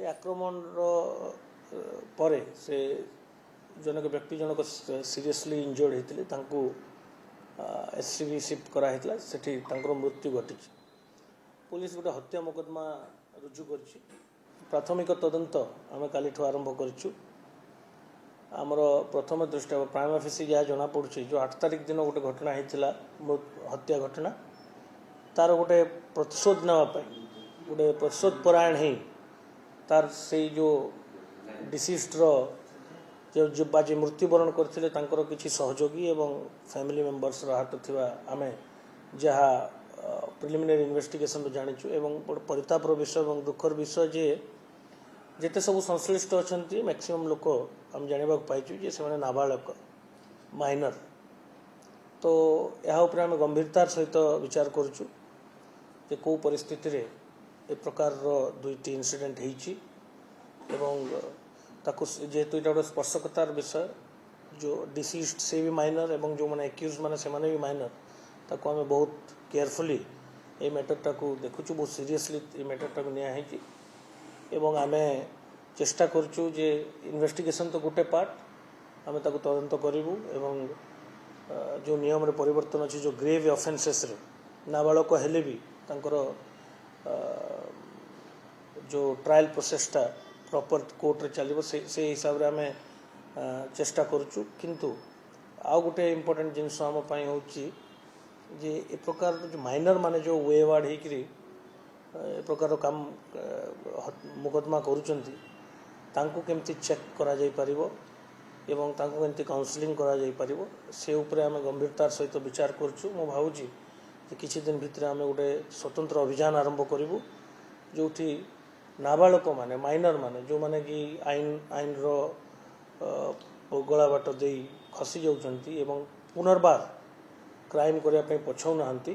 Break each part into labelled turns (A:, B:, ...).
A: से आक्रमण पर से जनक व्यक्ति जनक सीरियसली इंजर्ड होते एससीबी शिफ्ट कराइला सेठी मृत्यु घटी। पुलिस गोटे हत्या मुकदमा रुजु कर प्राथमिक तदंत आम काली आरंभ करूँ। आमर प्रथम दृष्टि प्राइम ऑफिस जहाँ जना पड़ी जो 8 तारिख दिन गोटे घटना होता हत्या घटना तार गोटे प्रतिशोध नापी गोटे प्रतिशोध परायण ही तार से जो डिसीज्ड जो बाजी मृत्युवरण करते किसी सहयोगी एवं फैमिली मेंबर्स हाथ थिबा आमे जहाँ प्रिलिमिनरी इन्वेस्टिगेशन जानिचु एवं परितापर विषय और दुखर विषय जे जेते सब संश्लिष्ट अच्छा मैक्सिमम लोक आम जाना पाइचु जे से नाबालक माइनर। तो यह आम गंभीरतार सहित विचार करुचु जे कौ परिस्थिति रे ए प्रकार दुईटी इनसीडेंट होइछि एवं ताकु जेहेतु ये गोटे स्पर्शकतार विषय जो डिसीज्ड से भी माइनर एवं जो मैंने एक्यूज मैंने से भी माइनर ताकु आम बहुत केयरफुली ये मैटरटा को देखुचु बहुत सीरियसली ये मैटरटा को निया एवं आम चेष्टा करुचु जे इन्वेस्टिगेशन तो गोटे पार्ट आम ताकु तदंत करूँ एवं जो नियम रे परिवर्तन अच्छी जो ग्रेव ऑफेंसेस रे नाबालक हेले भी तांकर जो ट्रायल प्रोसेसटा प्रॉपर कोर्ट रे चलो से हिसाब रे आम चेष्टा करुचु। किंतु आउ गोटे इम्पोर्टेंट जिनस आम होची जे ए प्रकार जो माइनर माने जो वेवार्ड होकरी ए प्रकार काम मुकदमा करुचंती तांको केमती चेक करा जाई परिबो एवं तांको केमती काउंसलिंग करा जाई परिबो से उपरे आम गंभीरतार सहित विचार करुचु। मो भावुची जे किछि दिन भितर आम गोटे स्वतंत्र अभियान आरंभ करिवु जोठी नाबालक माने माइनर माने जो माने कि आईन रो गला बाट दे खसी जाउचंती एवं पुनर्बार क्राइम करने पछाऊ नाहंती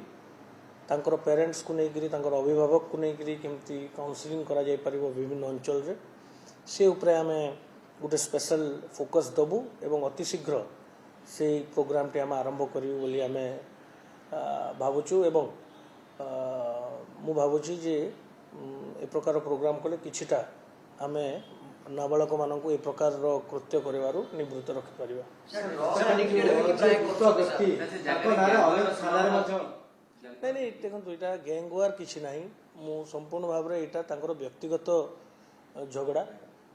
A: तांकर पेरेंट्स को लेकर तांकर अभिभावक को लेकर केमती काउंसलिंग करा जाई परिबो विभिन्न अंचल रे से उपरे आमे गोटे स्पेशल फोकस दबु एवं अति शीघ्र से प्रोग्राम टे आम आरंभ करिवु बोली आमे भावुचु एवं मु भावुची जे ए प्रकार प्रोग्राम कले किछिटा आमे नाबालक मानक ए प्रकार कृत्य करिवारु निवृत्त रखि परिबा। नहीं देखो यहाँ गैंग वार किसी ना मु संपूर्ण भाव में यहाँ तांकर व्यक्तिगत झगड़ा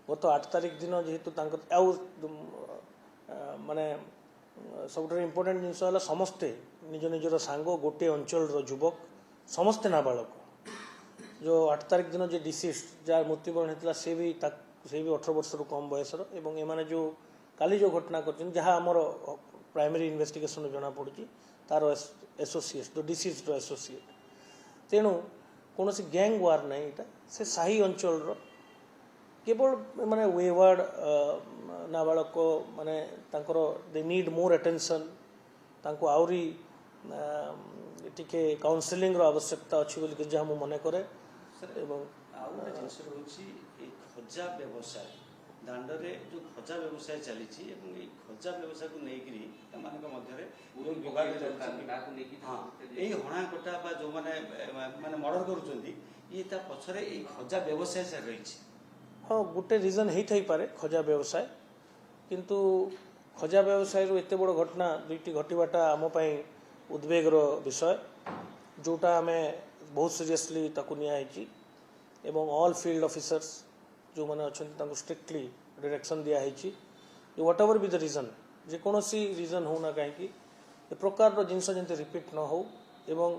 A: गत 8 तारिख दिन जेहेतु माने सब इम्पोर्टेंट जिनस समस्ते निज निजर सांग गोटे अंचल युवक समस्ते नाबालक जो 8 तारिख दिन जो डिसीज जहाँ मृत्युवरण होता से भी 18 वर्ष रु कम बयसर एवं एमाने जो काली जो घटना कर जहाँ आमर प्राइमरी इन्वेस्टिगेशन जना पड़ी तार एसोसिएट जो डिसीज एसोसिएट तेणु कौन गैंग वार ना यहाँ से साही अंचल केवल माने वेवार्ड नाबालक माने तांकर दे नीड मोर अटेंशन तांको आउरी टिके काउंसलिंग रो आवश्यकता अच्छी बोली जहाँ मु मने करे
B: एवं आउ गोटे जिनस रोची खजा व्यवसाय दांडरे जो खजा व्यवसाय चली खजा व्यवसाय को लेकिन हाँ यही हणा कटा जो मैंने मर्डर कर पछरे खजा व्यवसाय से रही।
A: हाँ गोटे रिजन होता ही पारे खजा व्यवसाय किंतु खजा व्यवसाय एत बड़ घटना दुईटी घटवाटा आम उद्वेगर विषय जोटा आम बहुत सीरियसली ताकू नियाई एवं ऑल फील्ड ऑफिसर्स जो मैंने अच्छा स्ट्रिक्टली डायरेक्शन दिखाई whatever be the reason जेकोसी रीजन होना कहीं ए प्रकार जिनस जमी रिपीट न हो एवं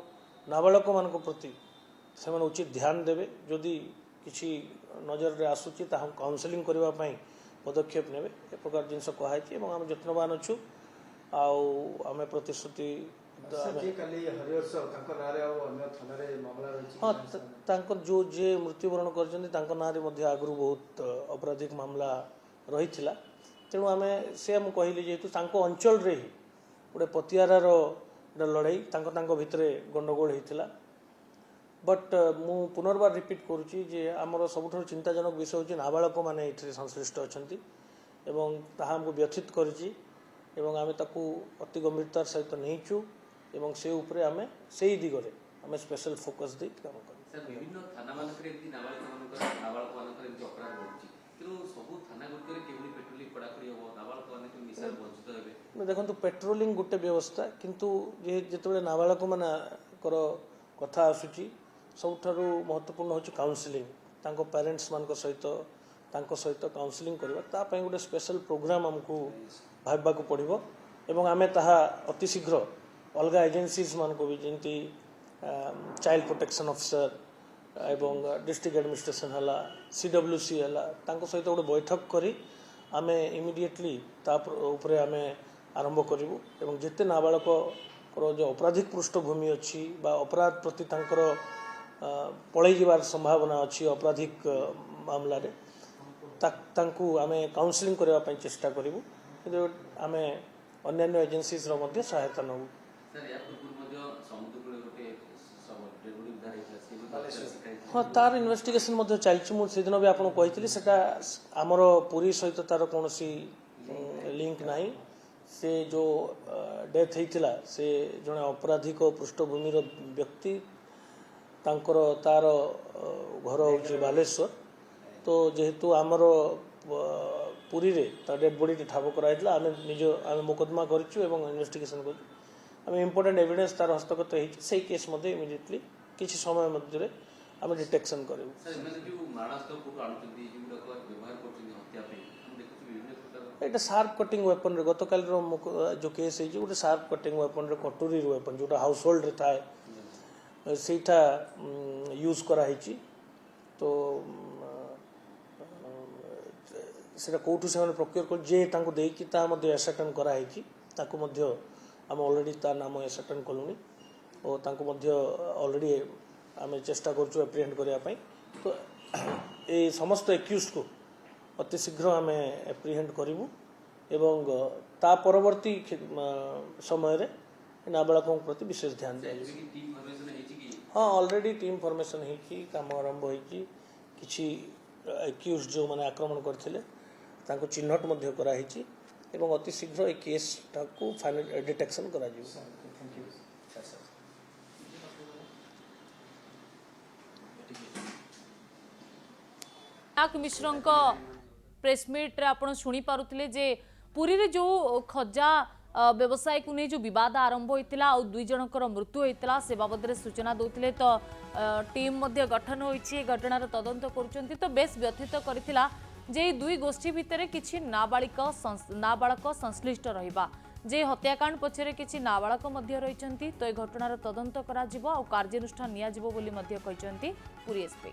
A: नाबालक मान प्रति से उचित ध्यान देवे जदि किसी नजर रे आसूची काउंसलिंग करने पदक्षेप ने ए प्रकार जिनस कहुई आम यत्नवान अच्छु आम प्रतिश्रुति हाँ जो जे मृत्युवरण कर ना आगु बहुत अपराधिक मामला रही तेणु आम से कहली जेहेतु अंचल रे ही गोटे पतियारार लड़ाई भितर गंडगोल होता बट मु पुनर्बार रिपीट करुच्ची जे आमर सबुठ चिंताजनक विषय हूँ नाबालक मैंने ये संश्लिष्ट अच्छा आमको व्यथित करें आम ताकू अति गंभीरतार सहित नहींचु एवं से उपरे आमे से ही दिगरे आमे स्पेशल फोकस दे काम कर।
C: सर विभिन्न थाना मानक रे नाबालक मानक अपराध
A: देखो पेट्रोलिंग गोटे व्यवस्था किंतु जिते नाबालक मानकर कथा आसूची सबुठारु महत्वपूर्ण हूँ काउनसिलिंग पेरेंट्स मान सहित काउनसिलिंग करवा गोटे स्पेशल प्रोग्राम आमको भावना को पड़ो एवं आमे ताहा अति शीघ्र अलग एजेंसीज मान को भी जमी चाइल्ड प्रोटेक्शन ऑफिसर एवं डिस्ट्रिक्ट एडमिनिस्ट्रेशन है CWC है सहित गोटे बैठक करी आमे इमिडिएटली उपरे आमे आरंभ करूँ एवं जिते नाबालक जो आपराधिक पृष्ठभूमि अच्छी बा अपराध प्रति पलि जावार संभावना अच्छी आपराधिक मामला रे आमे काउंसलिंग करने चेष्टा करूँ कि आमे अन्य एजेंसीज रो सहायता नबू। हाँ तार इन्वेस्टिगेशन चलती से दिन भी आपको कही आमर पुरी सहित तार कौन लिंक ना से जो डेथ होता से जड़े आपराधिक पृष्ठभूमि व्यक्ति तार घर हूँ बालेश्वर तो जेहेतु आमर पुरी रे डेड बॉडी ठाब कराइला आम निज आम मुकदमा करूँ इन्वेस्टिगेशन करें इम्पोर्टेंट एविडेंस तार हस्तगत हो केस इमिडिएटली किसी समय मध्य आम डिटेक्शन करूँ। ये शार्प कटिंग वेपन रे गत काल जो केस है गोटे शार्प कटिंग वेपन रे कटोरी वेपन जोटा हाउस होल्ड रे थाए सेटा यूज कराई तो सेटा कोठू से प्रोक्योर कर जे तांको देकी ता मध्ये एसर्टेन कराई आम ऑलरेडी तार नाम एसर्टेन कलुनी और तांको मध्ये ऑलरेडी आम चेष्टा करूँ एप्रिहेंड करने तो ये समस्त एक्यूज को अति शीघ्र आम एप्रिहेंड करूँ एवं ता परवर्ती समय रे नाबालकों प्रति विशेष ध्यान दिया। हाँ ऑलरेडी टीम फॉर्मेशन होती काम आरंभ होती किसी एक्यूज जो मैंने आक्रमण करते चिन्हट कराई एवं अति शीघ्र ये केस को फाइनल डिटेक्शन करा
C: मिश्र प्रेसमिट आप शुणी पारुथिले जे पुरी रे जो खजा व्यवसाय को नहीं जो विवाद आरंभ होता और 2 जनकर मृत्यु होता से बाबद में सूचना दौते तो टीम मध्य गठन होती घटनार तदंत करुँच तो बेस व्यथित करथिला जे 2 गोष्ठी भितर किछि नाबालक संश्लिष्ट रहिबा जे हत्याकांड पछरे किछि नाबालक मध्य रहिचंती तो ए घटनार तदंत करा जिवो और कार्यानुष्ठान निया जिवो बोली मध्य कहिचंती पुरी एसपी।